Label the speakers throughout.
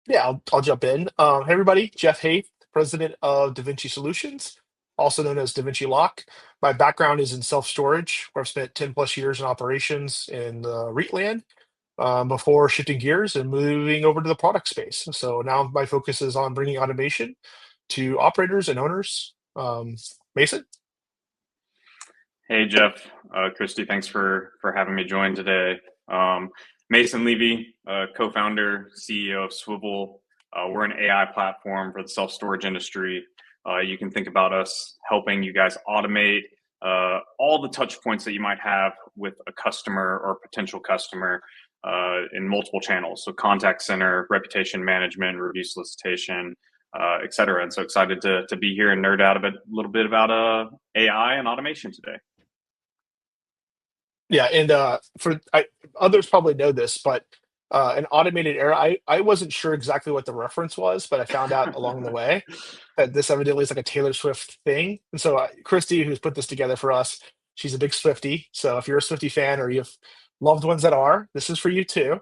Speaker 1: Yeah, I'll jump in. Hey everybody, Geoff Hayth, president of DaVinci Solutions, also known as DaVinci Lock. My background is in self-storage, where I've spent 10 plus years in operations in the REIT land before shifting gears and moving over to the product space. So now my focus is on bringing automation to operators and owners. Mason?
Speaker 2: Hey Geoff, Christy, thanks for having me join today. Mason Levy, co-founder, CEO of Swivl. We're an AI platform for the self-storage industry. You can think about us helping you guys automate all the touch points that you might have with a customer or potential customer in multiple channels. So contact center, reputation management, review solicitation, et cetera. And so excited to be here and nerd out a little bit about AI and automation today.
Speaker 1: Yeah, and others probably know this, but an automated error, I wasn't sure exactly what the reference was, but I found out along the way that this evidently is like a Taylor Swift thing. And so Christy, who's put this together for us, she's a big Swiftie. So if you're a Swiftie fan or you have loved ones that are, this is for you too.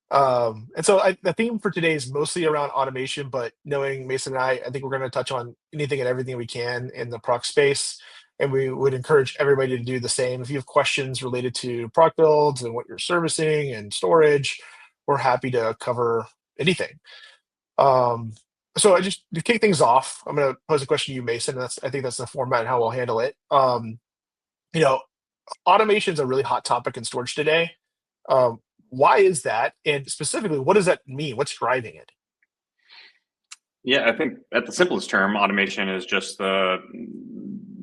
Speaker 1: And so the theme for today is mostly around automation, but knowing Mason and I think we're going to touch on anything and everything we can in the proc space. And we would encourage everybody to do the same. If you have questions related to proc builds and what you're servicing and storage, we're happy to cover anything. So I just to kick things off, I'm going to pose a question to you, Mason. And I think that's the format and how we'll handle it. You know, automation is a really hot topic in storage today. Um, why is that? And specifically, what does that mean? What's driving it?
Speaker 2: Yeah, I think at the simplest term, automation is just the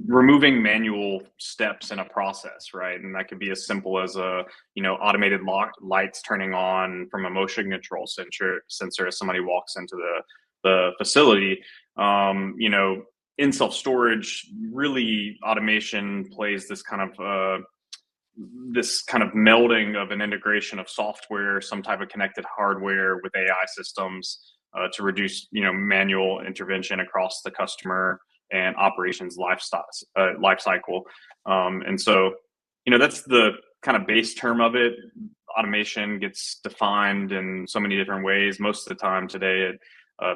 Speaker 2: removing manual steps in a process, right? And that could be as simple as automated lights turning on from a motion control sensor as somebody walks into the facility. In self storage, really automation plays this kind of melding of an integration of software, some type of connected hardware with AI systems to reduce, manual intervention across the customer and operations life cycle. And so, that's the kind of base term of it. Automation gets defined in so many different ways. Most of the time today,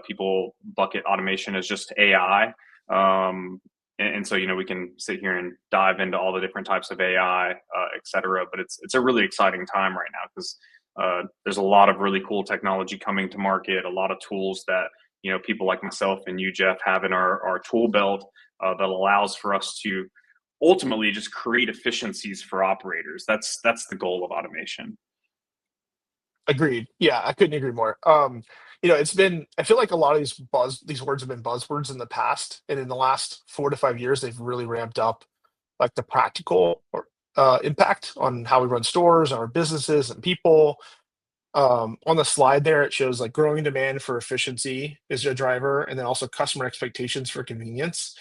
Speaker 2: people bucket automation as just AI. And so, we can sit here and dive into all the different types of AI, et cetera. But it's a really exciting time right now because there's a lot of really cool technology coming to market, a lot of tools that, people like myself and you, Geoff, have in our tool belt that allows for us to ultimately just create efficiencies for operators. That's the goal of automation.
Speaker 1: Agreed. Yeah, I couldn't agree more. I feel like a lot of these words have been buzzwords in the past, and in the last 4 to 5 years, they've really ramped up like the practical impact on how we run stores, our businesses, and people. On the slide there, it shows like growing demand for efficiency is a driver, and then also customer expectations for convenience.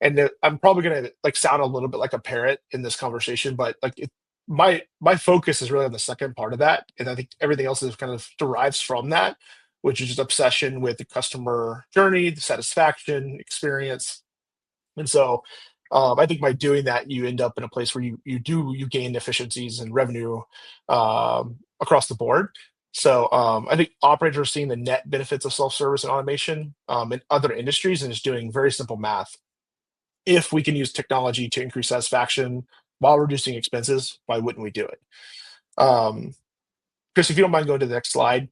Speaker 1: And I'm probably gonna like sound a little bit like a parrot in this conversation, but my focus is really on the second part of that, and I think everything else is kind of derives from that, which is just obsession with the customer journey, the satisfaction experience. And so I think by doing that, you end up in a place where you gain efficiencies and revenue across the board. So I think operators are seeing the net benefits of self-service and automation in other industries, and it's doing very simple math. If we can use technology to increase satisfaction while reducing expenses, why wouldn't we do it? Um, Chris, if you don't mind going to the next slide.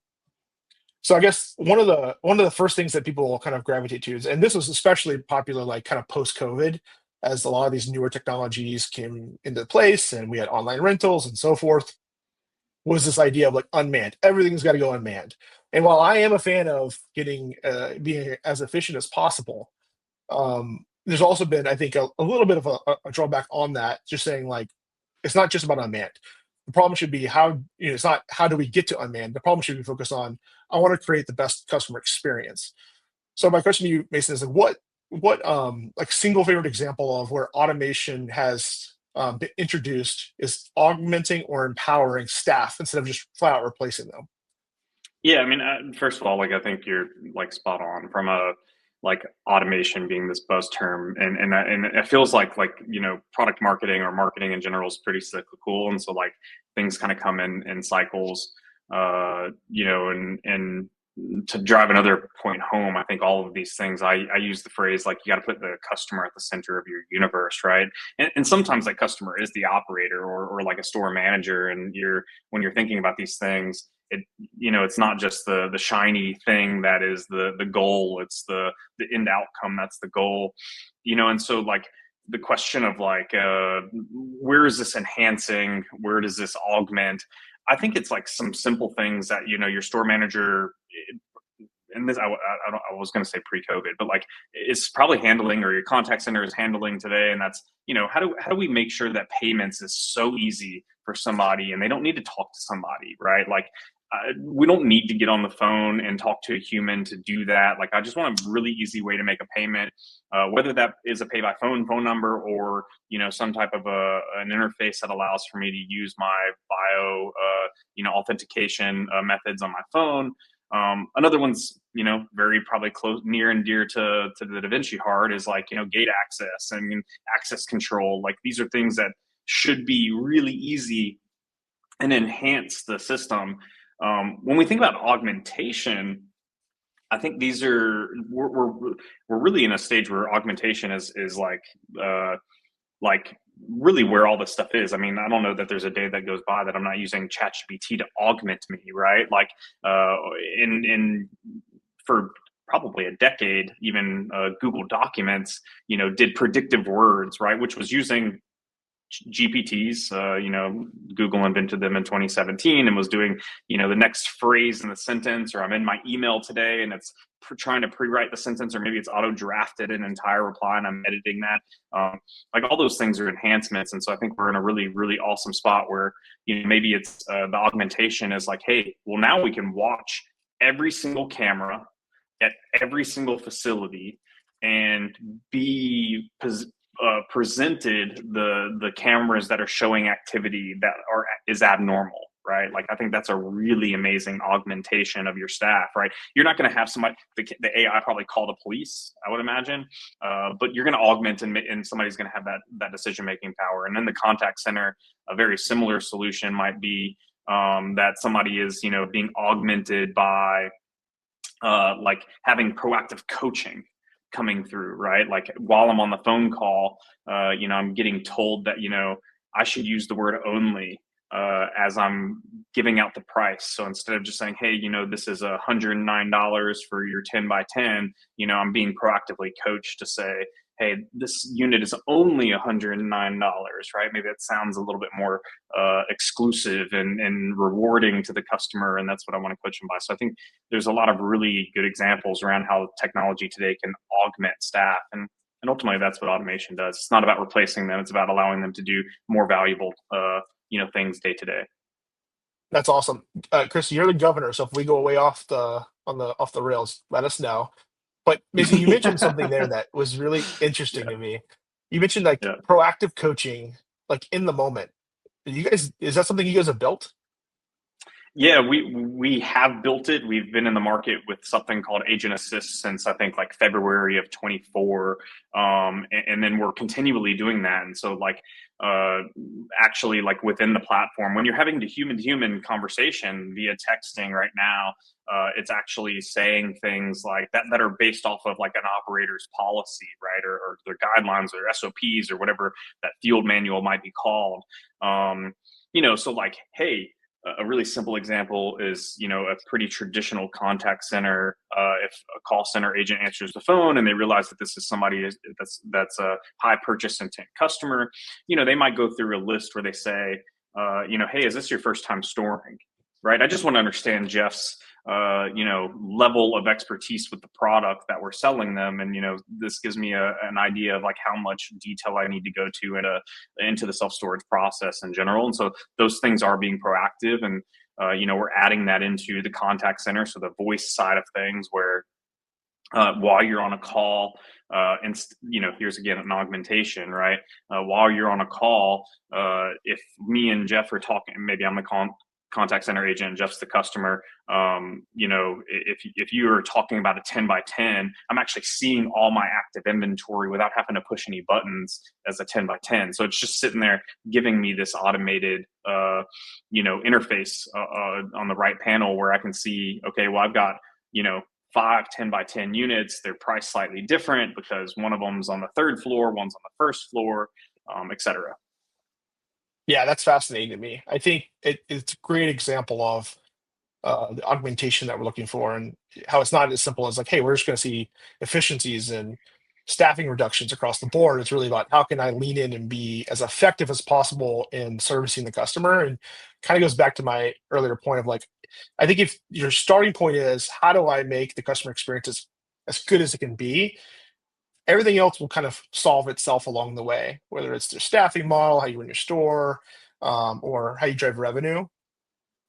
Speaker 1: So I guess one of the first things that people will kind of gravitate to is, and this was especially popular like kind of post-COVID, as a lot of these newer technologies came into place and we had online rentals and so forth, was this idea of like unmanned. Everything's got to go unmanned. And while I am a fan of getting being as efficient as possible, there's also been, I think, a little bit of a drawback on that, just saying like it's not just about unmanned. The problem should be it's not how do we get to unmanned. The problem should be focused on I want to create the best customer experience. So my question to you, Mason, is like what like single favorite example of where automation has been introduced is augmenting or empowering staff instead of just flat out replacing them.
Speaker 2: Yeah, I mean, first of all, like I think you're like spot on from a like automation being this buzz term, and it feels like product marketing or marketing in general is pretty cyclical, and so like things kind of come in cycles. And to drive another point home, I think all of these things, I use the phrase like you got to put the customer at the center of your universe, right? And sometimes that customer is the operator or like a store manager, and when you're thinking about these things, it's not just the shiny thing that is the goal. It's the end outcome that's the goal, and so like the question of like where is this enhancing, where does this augment? I think it's like some simple things that your store manager, and this I was going to say pre-COVID, but like it's probably handling, or your contact center is handling today, and that's how do we make sure that payments is so easy for somebody and they don't need to talk to somebody, right? Like we don't need to get on the phone and talk to a human to do that. Like I just want a really easy way to make a payment, whether that is a pay by phone number, or some type of an interface that allows for me to use my bio authentication methods on my phone. Another one's very probably close, near and dear to the DaVinci heart, is like gate access and access control. Like these are things that should be really easy and enhance the system. When we think about augmentation, I think we're really in a stage where augmentation is like really where all this stuff is. I mean, I don't know that there's a day that goes by that I'm not using ChatGPT to augment me, right? Like in for probably a decade, even Google Documents, did predictive words, right, which was using GPTs. Google invented them in 2017 and was doing, the next phrase in the sentence, or I'm in my email today and it's trying to pre-write the sentence, or maybe it's auto drafted an entire reply and I'm editing that. Like all those things are enhancements. And so I think we're in a really, really awesome spot where, maybe it's the augmentation is like, hey, well, now we can watch every single camera at every single facility and be presented the cameras that are showing activity that is abnormal, right? Like I think that's a really amazing augmentation of your staff, right? You're not going to have somebody, the AI probably call the police, I would imagine, but you're going to augment and somebody's going to have that decision making power. And then the contact center, a very similar solution might be that somebody is being augmented by like having proactive coaching coming through, right? Like while I'm on the phone call, I'm getting told that, I should use the word only as I'm giving out the price. So instead of just saying, hey, this is $109 for your 10 by 10, I'm being proactively coached to say, hey, this unit is only $109, right? Maybe that sounds a little bit more exclusive and rewarding to the customer, and that's what I want to coach them by. So I think there's a lot of really good examples around how technology today can augment staff, and ultimately that's what automation does. It's not about replacing them; it's about allowing them to do more valuable, things day to day.
Speaker 1: That's awesome. Chris, you're the governor, so if we go way off the rails, let us know. But Mizzy, you mentioned something there that was really interesting
Speaker 2: Yeah,
Speaker 1: to me. You mentioned like
Speaker 2: yeah.
Speaker 1: proactive coaching, like in the moment. Is that something you guys have built?
Speaker 2: Yeah, we have built it. We've been in the market with something called Agent Assist since I think like February of 24, and then we're continually doing that. And so like actually like within the platform, when you're having the human to human conversation via texting right now, it's actually saying things like that are based off of like an operator's policy, right, or their guidelines or SOPs or whatever that field manual might be called. So like, hey, a really simple example is, a pretty traditional contact center. If a call center agent answers the phone and they realize that this is somebody that's a high purchase intent customer, they might go through a list where they say, hey, is this your first time storing? Right. I just want to understand Geoff's, level of expertise with the product that we're selling them. And, this gives me an idea of like how much detail I need to go to into the self-storage process in general. And so those things are being proactive, and, we're adding that into the contact center. So the voice side of things where, while you're on a call, and here's again an augmentation, right? While you're on a call, if me and Geoff are talking, maybe I'm the contact center agent, Jeff's the customer. If you are talking about a 10 by 10, I'm actually seeing all my active inventory without having to push any buttons as a 10 by 10. So it's just sitting there giving me this automated, interface on the right panel where I can see, okay, well, I've got, 5 10 by 10 units. They're priced slightly different because one of them's on the third floor, one's on the first floor, et cetera.
Speaker 1: Yeah, that's fascinating to me. I think it's a great example of the augmentation that we're looking for, and how it's not as simple as like, hey, we're just going to see efficiencies and staffing reductions across the board. It's really about how can I lean in and be as effective as possible in servicing the customer. And kind of goes back to my earlier point of like, I think if your starting point is how do I make the customer experience as good as it can be, everything else will kind of solve itself along the way, whether it's their staffing model, how you run your store, or how you drive revenue.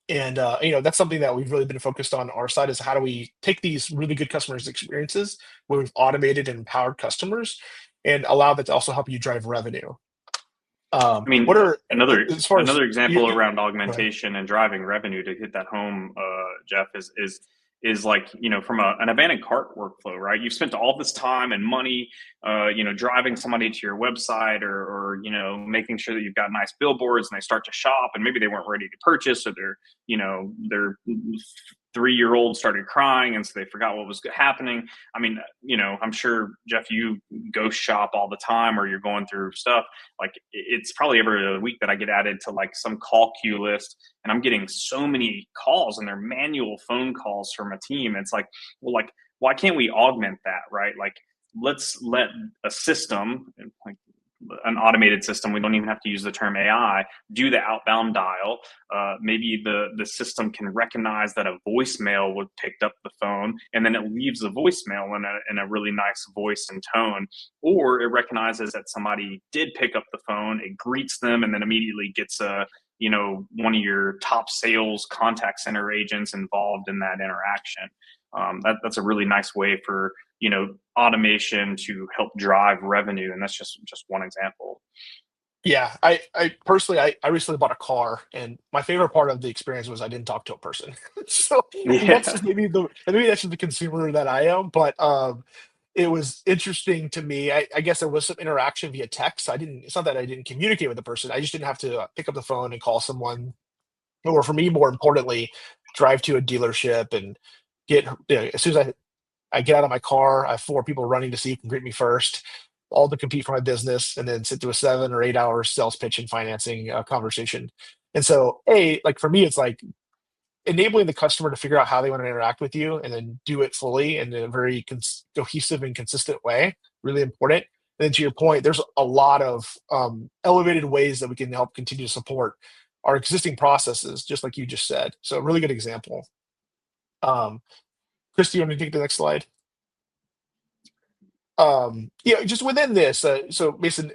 Speaker 1: And that's something that we've really been focused on our side is how do we take these really good customers experiences where we've automated and empowered customers and allow that to also help you drive revenue.
Speaker 2: I mean,
Speaker 1: What are
Speaker 2: another
Speaker 1: as far as
Speaker 2: another
Speaker 1: you,
Speaker 2: example
Speaker 1: you
Speaker 2: around
Speaker 1: go ahead.
Speaker 2: augmentation and driving revenue to hit that home, Geoff, is like from an abandoned cart workflow, right? You've spent all this time and money, driving somebody to your website or making sure that you've got nice billboards and they start to shop and maybe they weren't ready to purchase or their 3-year-old started crying and so they forgot what was happening. I mean, I'm sure Geoff, you go shop all the time or you're going through stuff. Like it's probably every other week that I get added to like some call queue list and I'm getting so many calls and they're manual phone calls from a team. It's like, well, like, why can't we augment that, right? Like, let's let a system, like an automated system, we don't even have to use the term AI, do the outbound dial. Maybe the system can recognize that a voicemail would picked up the phone and then it leaves a voicemail in a really nice voice and tone, or it recognizes that somebody did pick up the phone, it greets them and then immediately gets one of your top sales contact center agents involved in that interaction. That's a really nice way for automation to help drive revenue, and that's just one example.
Speaker 1: Yeah, I personally, I recently bought a car, and my favorite part of the experience was I didn't talk to a person. So that's
Speaker 2: Yeah.
Speaker 1: just maybe that's just the consumer that I am. But it was interesting to me. I guess there was some interaction via text. I didn't. It's not that I didn't communicate with the person. I just didn't have to pick up the phone and call someone, or for me, more importantly, drive to a dealership and as soon as I get out of my car, I have 4 people running to see who can greet me first, all to compete for my business, and then sit through a 7 or 8 hour sales pitch and financing conversation. And so, like for me, it's like enabling the customer to figure out how they want to interact with you, and then do it fully in a very cohesive and consistent way. Really important. And then to your point, there's a lot of elevated ways that we can help continue to support our existing processes, just like you just said. So, a really good example. Um, Christy, you want me to take the next slide? Just within this, so Mason,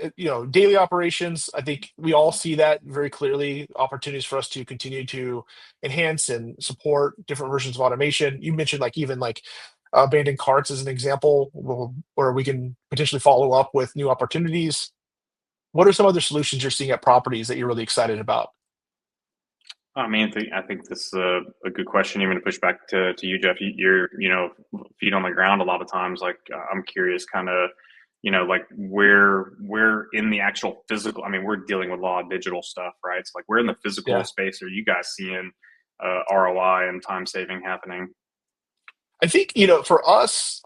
Speaker 1: daily operations, I think we all see that very clearly, opportunities for us to continue to enhance and support different versions of automation. You mentioned like even like abandoned carts as an example, where we can potentially follow up with new opportunities. What are some other solutions you're seeing at properties that you're really excited about?
Speaker 2: I mean, I think this is a good question. Even to push back to you, Geoff, you're feet on the ground a lot of times. Like I'm curious, kind of, like where in the actual physical. I mean, we're dealing with a lot of digital stuff, right? So like, where in the physical
Speaker 1: Yeah.
Speaker 2: space are you guys seeing ROI and time saving happening?
Speaker 1: I think, for us,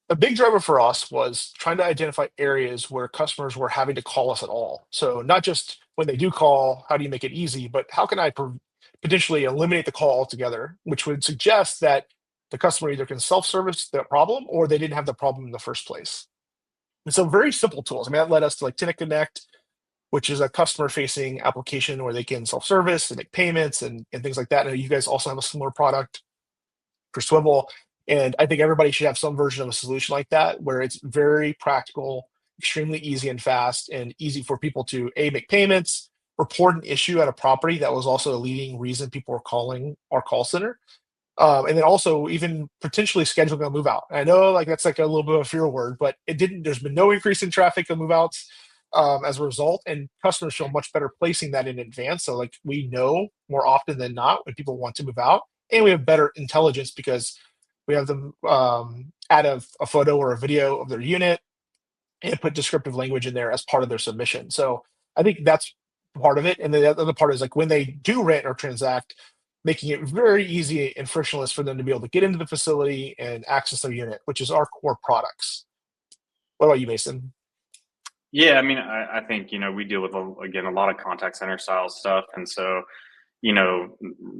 Speaker 1: a big driver for us was trying to identify areas where customers were having to call us at all. So not just when they do call, how do you make it easy, but how can I potentially eliminate the call altogether, which would suggest that the customer either can self-service the problem or they didn't have the problem in the first place. And so very simple tools. I mean, that led us to like Tenant Connect, which is a customer-facing application where they can self-service and make payments and things like that. I know you guys also have a similar product for Swivl. And I think everybody should have some version of a solution like that, where it's very practical, extremely easy and fast, and easy for people to make payments, report an issue at a property that was also a leading reason people were calling our call center, and then also even potentially scheduling a move out. I know like that's like a little bit of a fear word, but it didn't. There's been no increase in traffic of move outs. as a result, and customers feel much better placing that in advance. So like we know more often than not when people want to move out, and we have better intelligence because we have them add a photo or a video of their unit and put descriptive language in there as part of their submission. So I think that's part of it. And the other part is like when they do rent or transact, making it very easy and frictionless for them to be able to get into the facility and access their unit, which is our core products. What about you, Mason?
Speaker 2: Yeah, I mean, I think, we deal with, again, a lot of contact center style stuff. And so,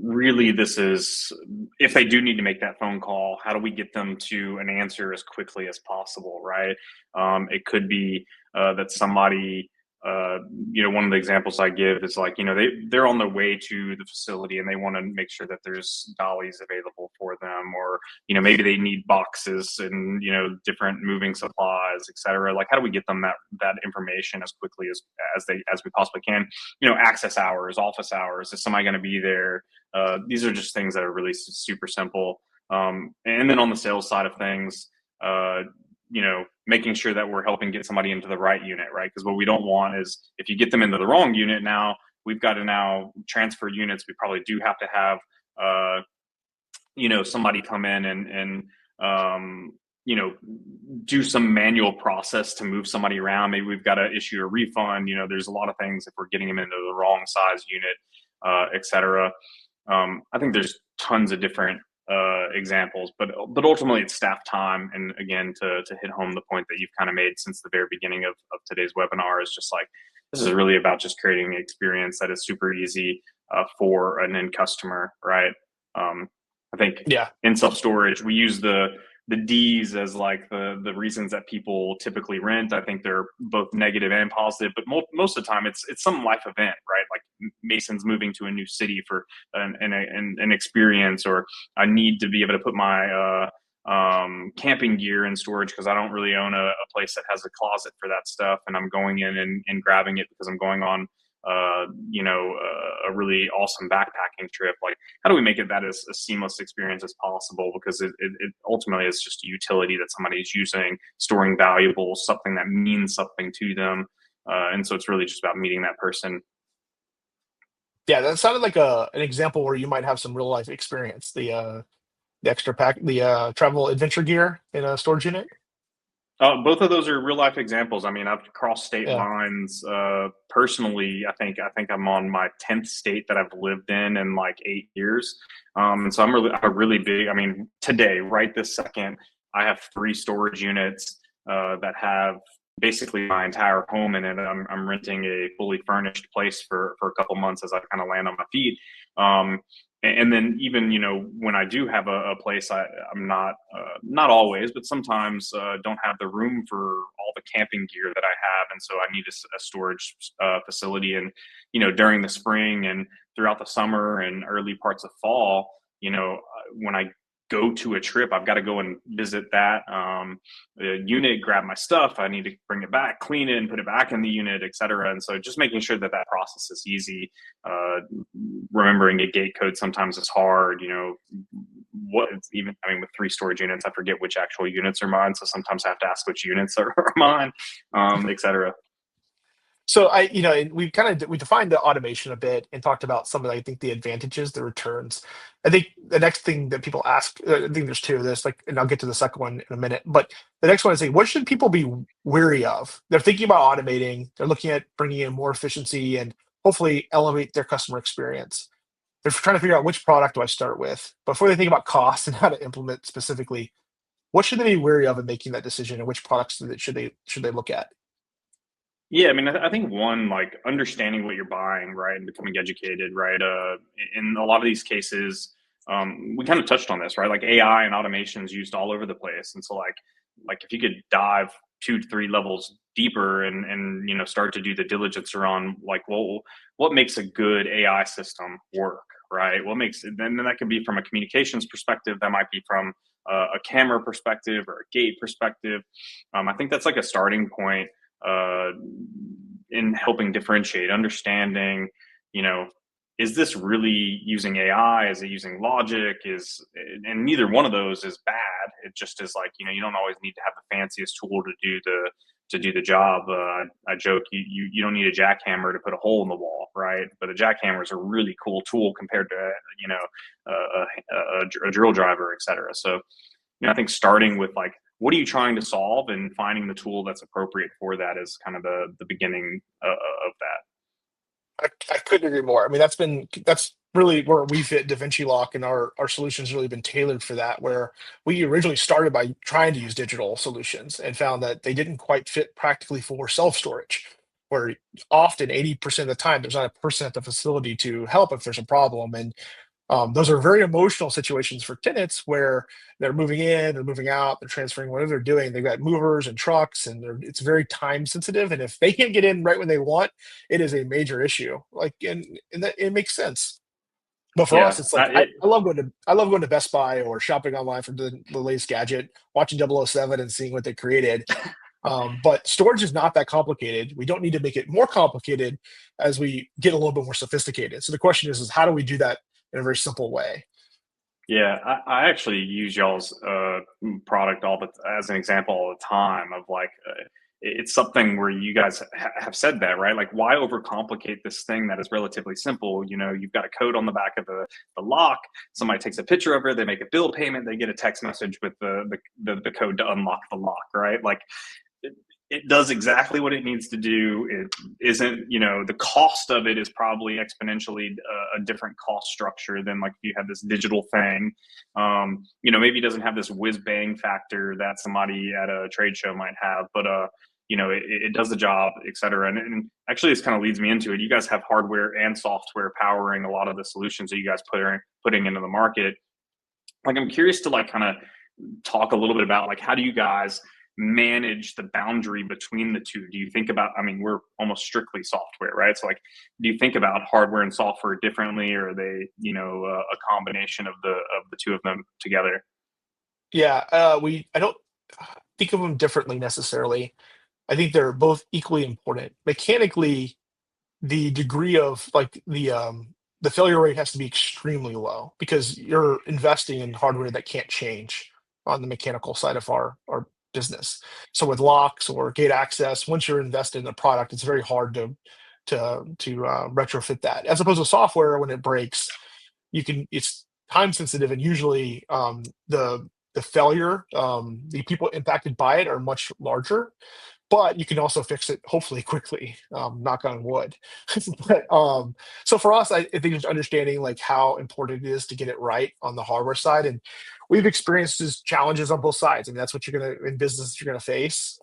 Speaker 2: really this is, if they do need to make that phone call, how do we get them to an answer as quickly as possible, right? It could be that somebody, one of the examples I give is like, they're on their way to the facility and they want to make sure that there's dollies available for them, or, maybe they need boxes and, different moving supplies, et cetera. Like, how do we get them that information as quickly as we possibly can? Access hours, office hours, is somebody going to be there? These are just things that are really super simple. And then on the sales side of things, making sure that we're helping get somebody into the right unit, right? Because what we don't want is if you get them into the wrong unit, now we've got to now transfer units. We probably do have to have, somebody come in and do some manual process to move somebody around. Maybe we've got to issue a refund. There's a lot of things if we're getting them into the wrong size unit, et cetera. I think there's tons of different examples, but ultimately it's staff time. And again, to hit home the point that you've kind of made since the very beginning of today's webinar, is just like, this is really about just creating an experience that is super easy for an end customer, right? I think
Speaker 1: Yeah.
Speaker 2: in self-storage, we use the D's as like the reasons that people typically rent. I think they're both negative and positive, but most of the time it's some life event, right? Like Mason's moving to a new city for an experience, or I need to be able to put my camping gear in storage because I don't really own a place that has a closet for that stuff, and I'm going in and grabbing it because I'm going on a really awesome backpacking trip. Like, how do we make it that as a seamless experience as possible? Because it ultimately is just a utility that somebody is using, storing valuables, something that means something to them. And so it's really just about meeting that person.
Speaker 1: Yeah, that sounded like an example where you might have some real life experience. The extra pack, the travel adventure gear in a storage unit.
Speaker 2: Both of those are real life examples. I mean, I've crossed state
Speaker 1: Yeah.
Speaker 2: lines. Personally, I think I'm on my 10th state that I've lived in like 8 years. And so I'm really big. I mean, today, right this second, I have 3 storage units that have basically my entire home in it. I'm renting a fully furnished place for a couple months as I kind of land on my feet. And then even, when I do have a place, I'm not always, but sometimes don't have the room for all the camping gear that I have. And so I need a storage facility. And, during the spring and throughout the summer and early parts of fall, when I go to a trip, I've got to go and visit that unit, grab my stuff. I need to bring it back, clean it, and put it back in the unit, et cetera. And so just making sure that process is easy. Remembering a gate code sometimes is hard. With 3 storage units, I forget which actual units are mine. So sometimes I have to ask which units are mine, et cetera.
Speaker 1: So and we defined the automation a bit and talked about some of I think the advantages, the returns. I think the next thing that people ask, I think there's 2 of this, like, and I'll get to the second one in a minute. But the next one is like, what should people be wary of? They're thinking about automating. They're looking at bringing in more efficiency and hopefully elevate their customer experience. They're trying to figure out which product do I start with before they think about cost and how to implement specifically. What should they be wary of in making that decision, and which products should they look at?
Speaker 2: Yeah, I mean, I think one, like understanding what you're buying, right, and becoming educated, right. In a lot of these cases, we kind of touched on this, right? Like AI and automation is used all over the place, and so like if you could dive 2 to 3 levels deeper and start to do the diligence around like, well, what makes a good AI system work, right? What makes it, then that could be from a communications perspective, that might be from a camera perspective or a gate perspective. I think that's like a starting point uh, in helping differentiate, understanding, is this really using AI? Is it using logic? And neither one of those is bad. It just is like, you don't always need to have the fanciest tool to do to do the job. I joke you don't need a jackhammer to put a hole in the wall, right? But a jackhammer is a really cool tool compared to a drill driver, et cetera. So I think starting with like, what are you trying to solve, and finding the tool that's appropriate for that is kind of the beginning of that.
Speaker 1: I couldn't agree more. I mean, that's really where we fit DaVinci Lock, and our solution's really been tailored for that. Where we originally started by trying to use digital solutions and found that they didn't quite fit practically for self storage, where often 80% of the time there's not a person at the facility to help if there's a problem. And those are very emotional situations for tenants where they're moving in, they're moving out, they're transferring whatever they're doing. They've got movers and trucks, and it's very time sensitive. And if they can't get in right when they want, it is a major issue. Like, and that, it makes sense. But for us,
Speaker 2: Yeah,
Speaker 1: it's like I love going to Best Buy or shopping online for the latest gadget, watching 007 and seeing what they created. But storage is not that complicated. We don't need to make it more complicated as we get a little bit more sophisticated. So the question is how do we do that in a very simple way?
Speaker 2: yeah. I actually use y'all's product as an example all the time of like. It's something where you guys have said that, right? Like, why overcomplicate this thing that is relatively simple? You've got a code on the back of the lock. Somebody takes a picture of it. They make a bill payment. They get a text message with the code to unlock the lock, right? Like, it does exactly what it needs to do. It isn't, the cost of it is probably exponentially a different cost structure than like if you have this digital thing. Maybe it doesn't have this whiz bang factor that somebody at a trade show might have, but it does the job, et cetera. And actually, this kind of leads me into it. You guys have hardware and software powering a lot of the solutions that you guys putting into the market. Like, I'm curious to like kind of talk a little bit about like, how do you guys manage the boundary between the two? Do you think about, I mean, we're almost strictly software, right? So like, do you think about hardware and software differently, or are they, a combination of the two of them together?
Speaker 1: Yeah, I don't think of them differently necessarily. I think they're both equally important. Mechanically, the degree of like the failure rate has to be extremely low because you're investing in hardware that can't change on the mechanical side of our business. So with locks or gate access, once you're invested in the product, it's very hard to retrofit that. As opposed to software, when it breaks, it's time sensitive, and usually the failure, the people impacted by it are much larger, but you can also fix it hopefully quickly. Knock on wood. but so for us, I think it's understanding like how important it is to get it right on the hardware side, and we've experienced these challenges on both sides. I mean, that's what you're gonna in business you're gonna face.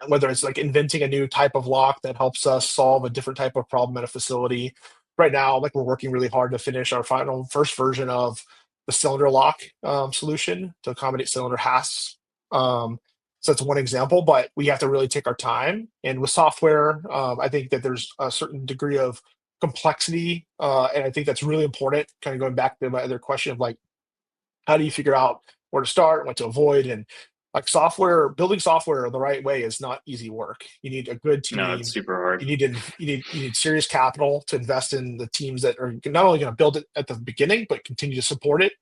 Speaker 1: Whether it's like inventing a new type of lock that helps us solve a different type of problem at a facility. Right now, like we're working really hard to finish our final first version of the cylinder lock solution to accommodate cylinder hasps. So that's one example, but we have to really take our time. And with software, I think that there's a certain degree of complexity, and I think that's really important. Kind of going back to my other question of like, how do you figure out where to start, what to avoid, and like software, building software the right way is not easy work. You need a good
Speaker 2: No, it's
Speaker 1: team.
Speaker 2: super hard.
Speaker 1: You need serious capital to invest in the teams that are not only going to build it at the beginning, but continue to support it.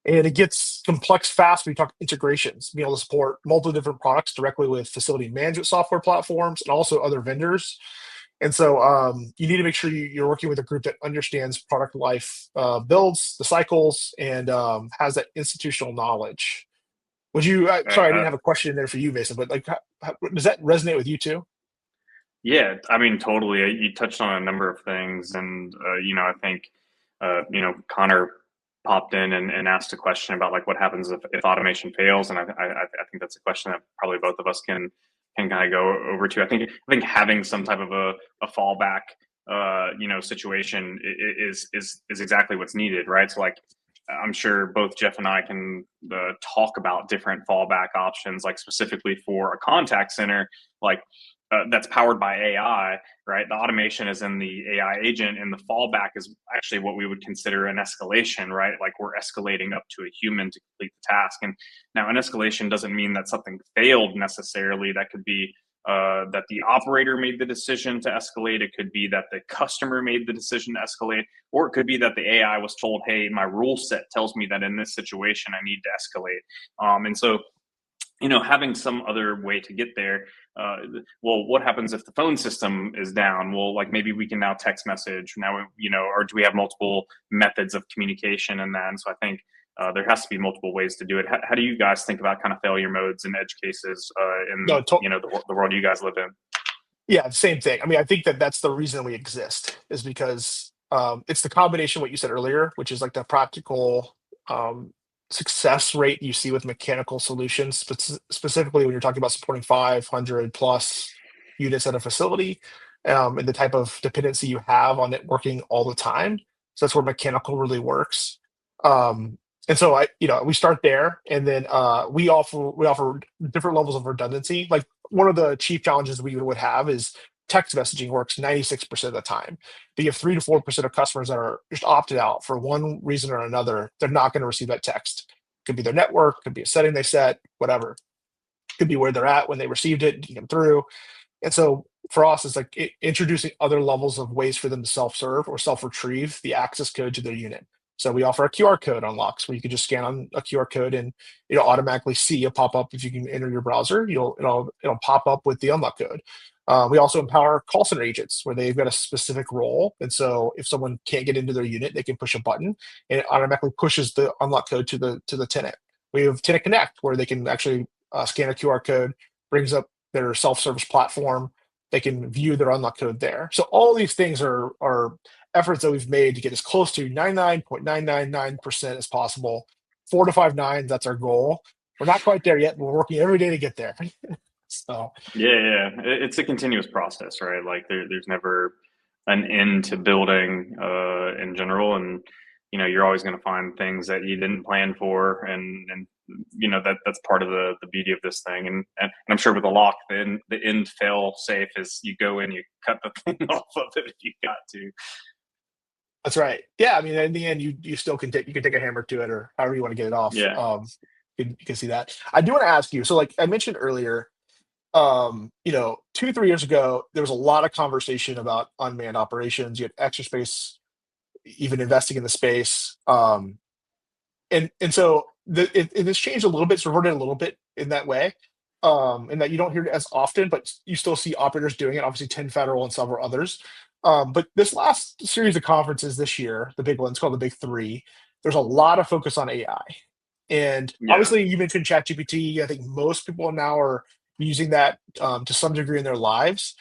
Speaker 1: And it gets complex fast when you talk integrations, being able to support multiple different products directly with facility management software platforms and also other vendors. And so you need to make sure you're working with a group that understands product life builds, the cycles, and has that institutional knowledge. Would you? Sorry, I didn't have a question in there for you, Mason, but like, does that resonate with you too?
Speaker 2: Yeah, I mean, totally. You touched on a number of things, and I think Connor popped in and asked a question about like what happens if automation fails, and I think that's a question that probably both of us can kind of go over to. I think having some type of a fallback, situation is exactly what's needed, right? So like, I'm sure both Geoff and I can talk about different fallback options, like specifically for a contact center, like that's powered by AI, right? The automation is in the AI agent, and the fallback is actually what we would consider an escalation, right? Like we're escalating up to a human to complete the task. And now, an escalation doesn't mean that something failed necessarily. That could be that the operator made the decision to escalate. It could be that the customer made the decision to escalate, or it could be that the AI was told, "Hey, my rule set tells me that in this situation I need to escalate." And so having some other way to get there. Uh, well, what happens if the phone system is down? Well, like maybe we can now text message now, or do we have multiple methods of communication in that? And so I think there has to be multiple ways to do it. How do you guys think about kind of failure modes and edge cases in
Speaker 1: No,
Speaker 2: the world you guys live in?
Speaker 1: yeah, same thing. I mean, I think that that's the reason we exist is because it's the combination of what you said earlier, which is like the practical um, success rate you see with mechanical solutions, specifically when you're talking about supporting 500 plus units at a facility, and the type of dependency you have on it working all the time. So that's where mechanical really works. Um, and so we start there, and then we offer different levels of redundancy. Like one of the chief challenges we would have is text messaging works 96% of the time. But you have 3 to 4% of customers that are just opted out for one reason or another. They're not going to receive that text. Could be their network, could be a setting they set, whatever. Could be where they're at when they received it, didn't come through. And so for us, it's like introducing other levels of ways for them to self-serve or self-retrieve the access code to their unit. So we offer a QR code unlocks where you can just scan on a QR code and it'll automatically see a pop-up if you can enter your browser. It'll pop up with the unlock code. We also empower call center agents where they've got a specific role, and so if someone can't get into their unit, they can push a button and it automatically pushes the unlock code to the tenant. We have Tenant Connect where they can actually scan a QR code, brings up their self-service platform. They can view their unlock code there. So all these things are efforts that we've made to get as close to 99.999% as possible. 4 to 5 nines, that's our goal. We're not quite there yet, but we're working every day to get there. So
Speaker 2: Yeah. It's a continuous process, right? Like there's never an end to building in general, and you're always going to find things that you didn't plan for, and that's part of the beauty of this thing. And I'm sure with a lock, the end fail safe is you go in, you cut the thing off of it if you got to.
Speaker 1: that's right. Yeah, I mean, in the end, you still can take a hammer to it or however you want to get it off.
Speaker 2: Yeah.
Speaker 1: You can see that. I do want to ask you. So, like I mentioned earlier, 2 3 years ago, there was a lot of conversation about unmanned operations. You had extra space, even investing in the space. And so it has changed a little bit, it's reverted a little bit in that way, in that you don't hear it as often, but you still see operators doing it. Obviously, 10 Federal and several others. But this last series of conferences this year, the big ones called the Big Three, there's a lot of focus on AI. And
Speaker 2: Yeah.
Speaker 1: obviously, you mentioned ChatGPT. I think most people now are using that to some degree in their lives.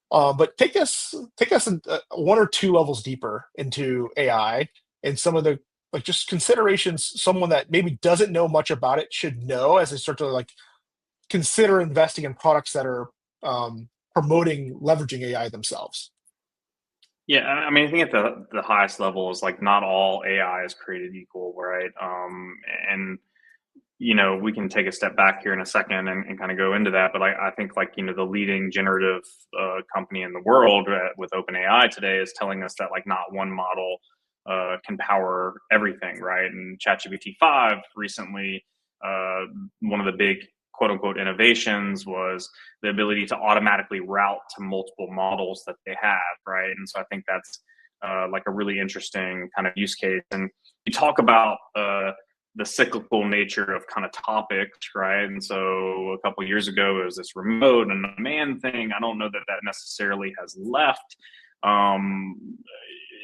Speaker 1: But take us 1 or 2 levels deeper into AI and some of the like just considerations someone that maybe doesn't know much about it should know as they start to like consider investing in products that are promoting leveraging AI themselves.
Speaker 2: Yeah, I mean, I think at the highest level is like not all AI is created equal, right? And we can take a step back here in a second and kind of go into that. But I think like the leading generative company in the world with OpenAI today is telling us that like not one model can power everything, right? And ChatGPT 5 recently, one of the big quote unquote innovations was the ability to automatically route to multiple models that they have, right? And so I think that's like a really interesting kind of use case. And you talk about the cyclical nature of kind of topics, right? And so a couple of years ago, it was this remote and unmanned thing. I don't know that that necessarily has left.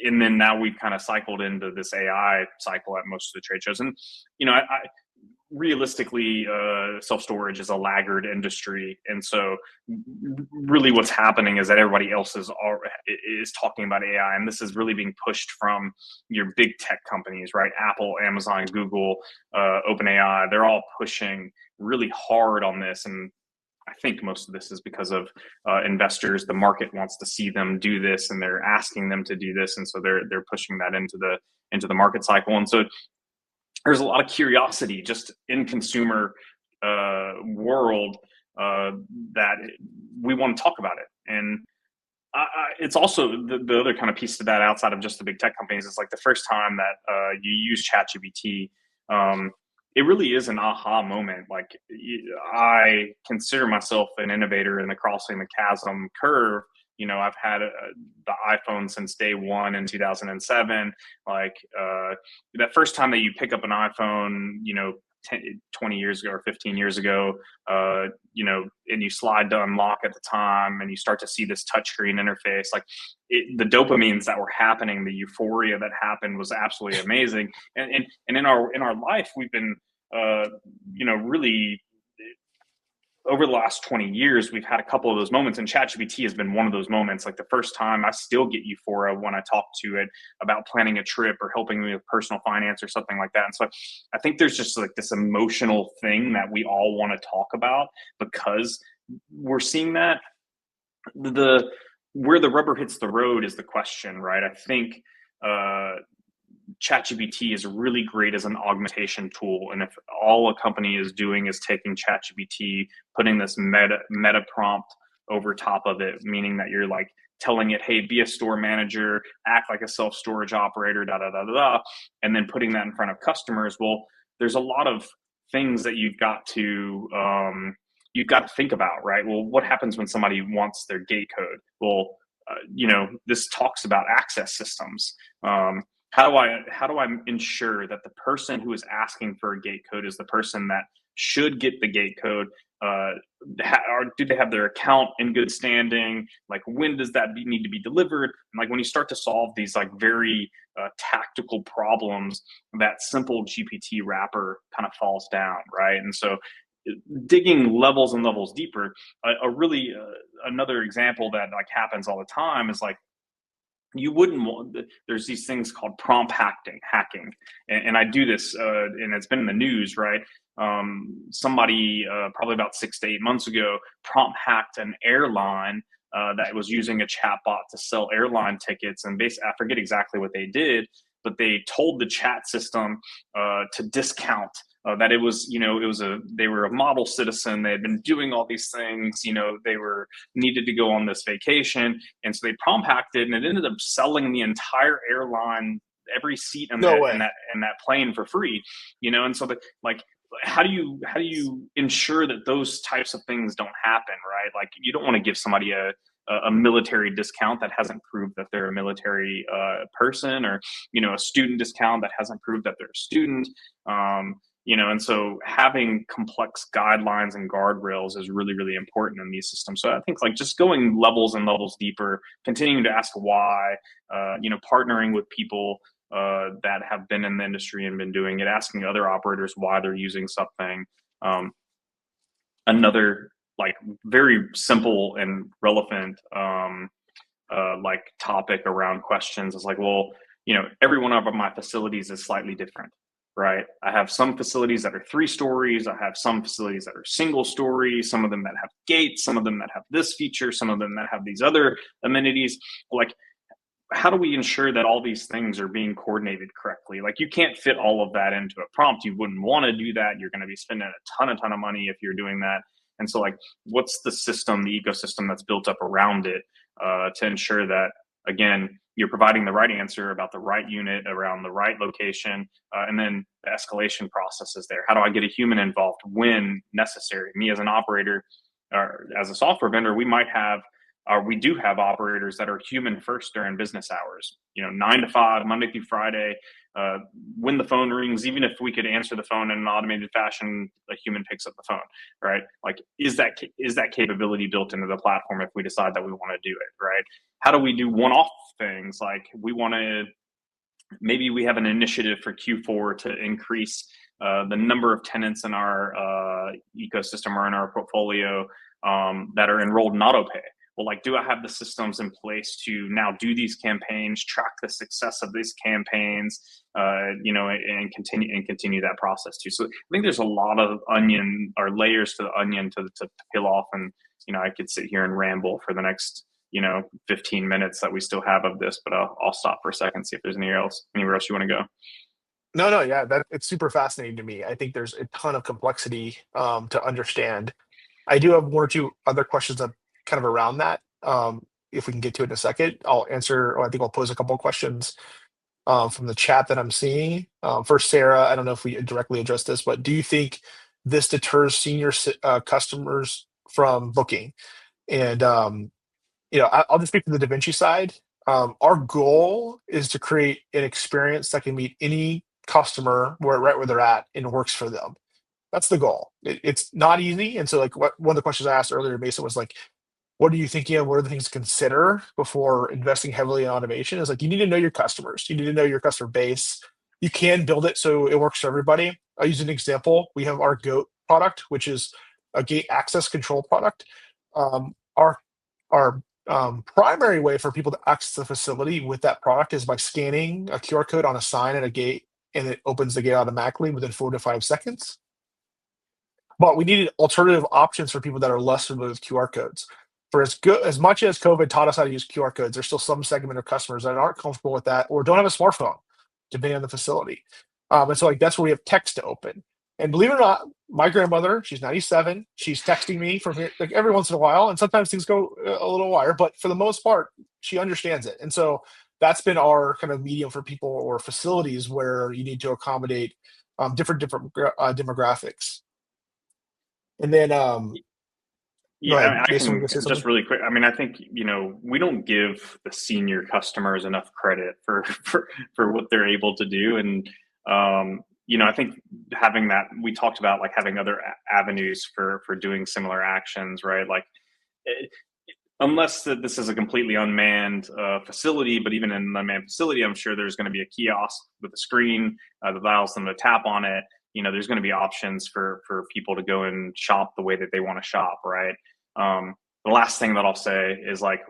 Speaker 2: And then now we've kind of cycled into this AI cycle at most of the trade shows. And, I realistically, self-storage is a laggard industry. And so really what's happening is that everybody else is talking about AI. And this is really being pushed from your big tech companies, right? Apple, Amazon, Google, OpenAI, they're all pushing really hard on this. And I think most of this is because of investors. The market wants to see them do this, and they're asking them to do this, and so they're pushing that into the market cycle. And so there's a lot of curiosity just in consumer world that we want to talk about it. And it's also the other kind of piece to that outside of just the big tech companies. It's like the first time that you use ChatGPT, it really is an aha moment. Like I consider myself an innovator in the crossing the chasm curve. I've had the iPhone since day one in 2007. Like that first time that you pick up an iPhone, 20 years ago or 15 years ago, and you slide to unlock at the time and you start to see this touchscreen interface. Like the dopamines that were happening, the euphoria that happened was absolutely amazing. And in our life, we've been, really over the last 20 years, we've had a couple of those moments, and ChatGPT has been one of those moments. Like the first time, I still get euphoria when I talk to it about planning a trip or helping me with personal finance or something like that. And so I think there's just like this emotional thing that we all want to talk about because we're seeing that. Where the rubber hits the road is the question, right? I think ChatGPT is really great as an augmentation tool. And if all a company is doing is taking ChatGPT, putting this meta prompt over top of it, meaning that you're like telling it, hey, be a store manager, act like a self-storage operator, da, da, da, da, da, and then putting that in front of customers. Well, there's a lot of things that you've got to think about, right? Well, what happens when somebody wants their gate code? Well, this talks about access systems. How do I ensure that the person who is asking for a gate code is the person that should get the gate code? Do they have their account in good standing? Like, when does that need to be delivered? And like when you start to solve these like very tactical problems, that simple GPT wrapper kind of falls down, right? And so digging levels and levels deeper, another example that like happens all the time is like, you wouldn't want, there's these things called prompt hacking. And I do this, and it's been in the news, right? Somebody probably about 6 to 8 months ago prompt hacked an airline that was using a chatbot to sell airline tickets. And basically, I forget exactly what they did, but they told the chat system to discount that they were a model citizen. They had been doing all these things, they were needed to go on this vacation. And so they prompt hacked it, and it ended up selling the entire airline, every seat in that plane for free, and so how do you ensure that those types of things don't happen, right? Like, you don't want to give somebody a military discount that hasn't proved that they're a military person, or a student discount that hasn't proved that they're a student. And so having complex guidelines and guardrails is really, really important in these systems. So I think like just going levels and levels deeper, continuing to ask why, partnering with people that have been in the industry and been doing it, asking other operators why they're using something. Another like very simple and relevant like topic around questions is like, well, every one of my facilities is slightly different, right? I have some facilities that are 3 stories. I have some facilities that are single story, some of them that have gates, some of them that have this feature, some of them that have these other amenities. Like, how do we ensure that all these things are being coordinated correctly? Like, you can't fit all of that into a prompt. You wouldn't want to do that. You're going to be spending a ton of money if you're doing that. And so like, what's the ecosystem that's built up around it to ensure that, again, you're providing the right answer about the right unit around the right location, and then the escalation process is there. How do I get a human involved when necessary? Me as an operator or as a software vendor, we do have operators that are human first during business hours, 9 to 5, Monday through Friday. When the phone rings, even if we could answer the phone in an automated fashion, a human picks up the phone, right? Like, is that capability built into the platform if we decide that we want to do it, right? How do we do one-off things? Like, maybe we have an initiative for Q4 to increase the number of tenants in our ecosystem or in our portfolio that are enrolled in autopay. Well, like, do I have the systems in place to now do these campaigns, track the success of these campaigns, and continue that process too? So I think there's a lot of layers to the onion to peel off, and I could sit here and ramble for the next 15 minutes that we still have of this, but I'll stop for a second, see if there's anywhere else you want to go.
Speaker 1: No, yeah, it's super fascinating to me. I think there's a ton of complexity to understand. I do have 1 or 2 other questions that kind of around that. If we can get to it in a second, I'll answer, or I think I'll pose a couple of questions from the chat that I'm seeing. First, Sarah, I don't know if we directly addressed this, but do you think this deters senior customers from booking? And I'll just speak to the DaVinci side. Our goal is to create an experience that can meet any customer right where they're at and works for them. That's the goal. It's not easy. And so like one of the questions I asked earlier, Mason, was like, what are you thinking of? What are the things to consider before investing heavily in automation? Is like, you need to know your customers. You need to know your customer base. You can build it so it works for everybody. I'll use an example. We have our GOAT product, which is a gate access control product. Our primary way for people to access the facility with that product is by scanning a QR code on a sign at a gate, and it opens the gate automatically within 4 to 5 seconds. But we needed alternative options for people that are less familiar with QR codes. For as much as COVID taught us how to use QR codes, there's still some segment of customers that aren't comfortable with that or don't have a smartphone, depending on the facility. And so like that's where we have text to open. And believe it or not, my grandmother, she's 97. She's texting me from here like every once in a while, and sometimes things go a little wire, but for the most part, she understands it. And so that's been our kind of medium for people or facilities where you need to accommodate different demographics. And then go
Speaker 2: Yeah,
Speaker 1: ahead,
Speaker 2: I
Speaker 1: Jason. We
Speaker 2: can
Speaker 1: can say
Speaker 2: just
Speaker 1: something.
Speaker 2: really quick. I mean, I think, we don't give the senior customers enough credit for for what they're able to do, and I think having that, we talked about like having other avenues for doing similar actions, right? Like, eh, unless this is a completely unmanned facility, but even in an unmanned facility, I'm sure there's going to be a kiosk with a screen that allows them to tap on it. There's going to be options for people to go and shop the way that they want to shop, right? The last thing that I'll say is like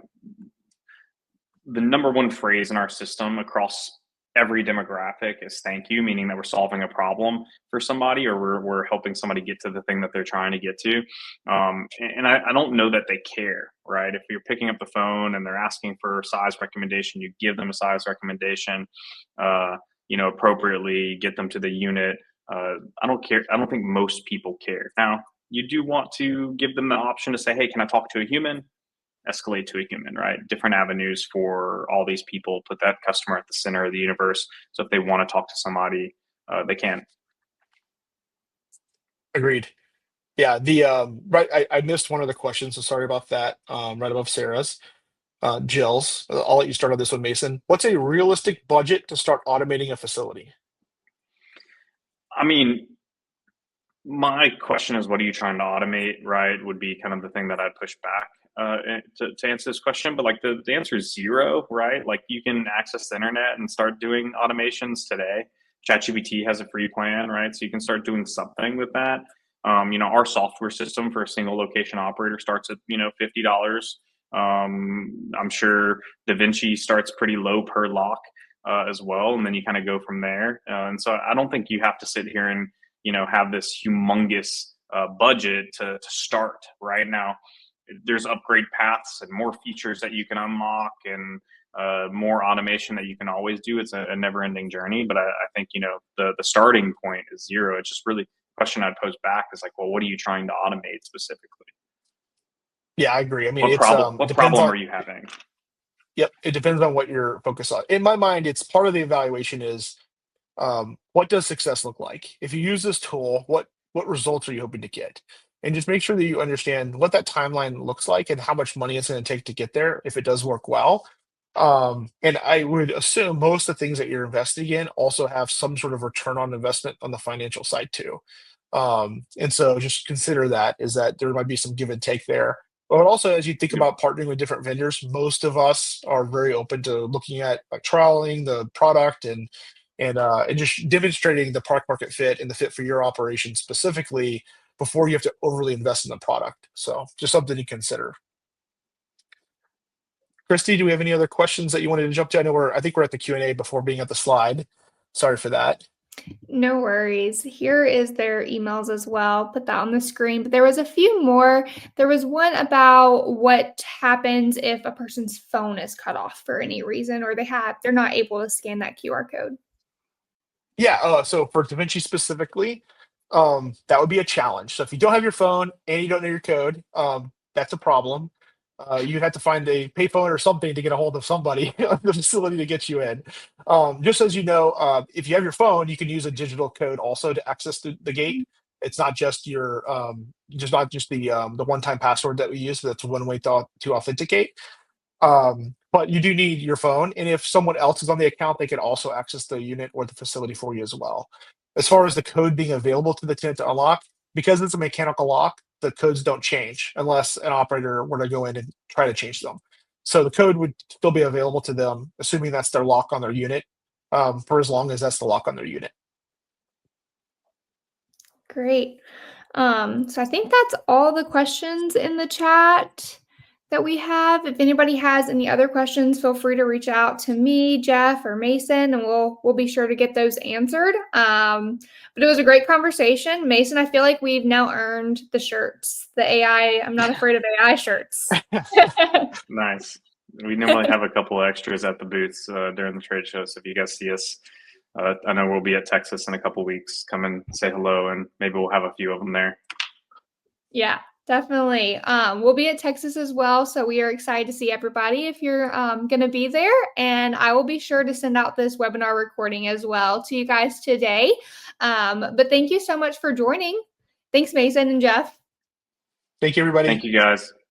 Speaker 2: the number one phrase in our system across every demographic is thank you, meaning that we're solving a problem for somebody, or we're helping somebody get to the thing that they're trying to get to. And I don't know that they care, right? If you're picking up the phone and they're asking for a size recommendation, you give them a size recommendation, appropriately, get them to the unit. I don't care. I don't think most people care. Now, you do want to give them the option to say, hey, can I talk to a human? Escalate to a human, right? Different avenues for all these people, put that customer at the center of the universe. So if they want to talk to somebody, they can.
Speaker 1: Agreed. Yeah. The right. I missed one of the questions, so sorry about that. Right above Sarah's, Jill's. I'll let you start on this one, Mason. What's a realistic budget to start automating a facility?
Speaker 2: I mean, my question is, what are you trying to automate, right? Would be kind of the thing that I'd push back to answer this question. But like the answer is zero, right? Like you can access the internet and start doing automations today. ChatGPT has a free plan, right? So you can start doing something with that. Our software system for a single location operator starts at $50. I'm sure DaVinci starts pretty low per lock as well, and then you kind of go from there. And so I don't think you have to sit here and have this humongous budget to start right now. There's upgrade paths and more features that you can unlock, and more automation that you can always do. It's a never-ending journey, but I think the starting point is zero. It's just really the question I'd pose back is like, well, what are you trying to automate specifically?
Speaker 1: Yeah, I agree. I mean,
Speaker 2: What
Speaker 1: it's
Speaker 2: problem? What
Speaker 1: depends
Speaker 2: problem
Speaker 1: on.
Speaker 2: are you having?
Speaker 1: Yep, it depends on what you're focused on. In my mind, it's part of the evaluation is what does success look like? If you use this tool, what results are you hoping to get? And just make sure that you understand what that timeline looks like and how much money it's going to take to get there if it does work well. And I would assume most of the things that you're investing in also have some sort of return on investment on the financial side too. And so just consider that is that there might be some give and take there. But also, as you think
Speaker 2: Yep.
Speaker 1: about partnering with different vendors, most of us are very open to looking at like trialing the product and just demonstrating the product market fit and the fit for your operation specifically before you have to overly invest in the product. So just something to consider. Christy, do we have any other questions that you wanted to jump to? I think we're at the Q&A before being at the slide. Sorry for that.
Speaker 3: No worries. Here is their emails as well. Put that on the screen. But there was a few more. There was one about what happens if a person's phone is cut off for any reason, or they're not able to scan that QR code.
Speaker 1: Yeah, so for DaVinci specifically, that would be a challenge. So if you don't have your phone and you don't know your code, that's a problem. You'd have to find a payphone or something to get a hold of somebody at the facility to get you in. Just as you know, if you have your phone, you can use a digital code also to access the gate. It's not just the one-time password that we use. That's one way to authenticate. But you do need your phone, and if someone else is on the account, they can also access the unit or the facility for you as well. As far as the code being available to the tenant to unlock, because it's a mechanical lock, the codes don't change unless an operator were to go in and try to change them. So the code would still be available to them, assuming that's their lock on their unit, for as long as that's the lock on their unit.
Speaker 3: Great. So I think that's all the questions in the chat that we have. If anybody has any other questions, feel free to reach out to me, Geoff, or Mason, and we'll be sure to get those answered. But it was a great conversation. Mason, I feel like we've now earned the shirts, the AI, I'm not afraid of AI shirts.
Speaker 2: Nice. We normally have a couple of extras at the booths during the trade show. So if you guys see us, I know we'll be at Texas in a couple of weeks. Come and say hello, and maybe we'll have a few of them there.
Speaker 3: Yeah, definitely. We'll be at Texas as well, so we are excited to see everybody if you're going to be there. And I will be sure to send out this webinar recording as well to you guys today. But thank you so much for joining. Thanks, Mason and Geoff.
Speaker 1: Thank you, everybody.
Speaker 2: Thank you, guys.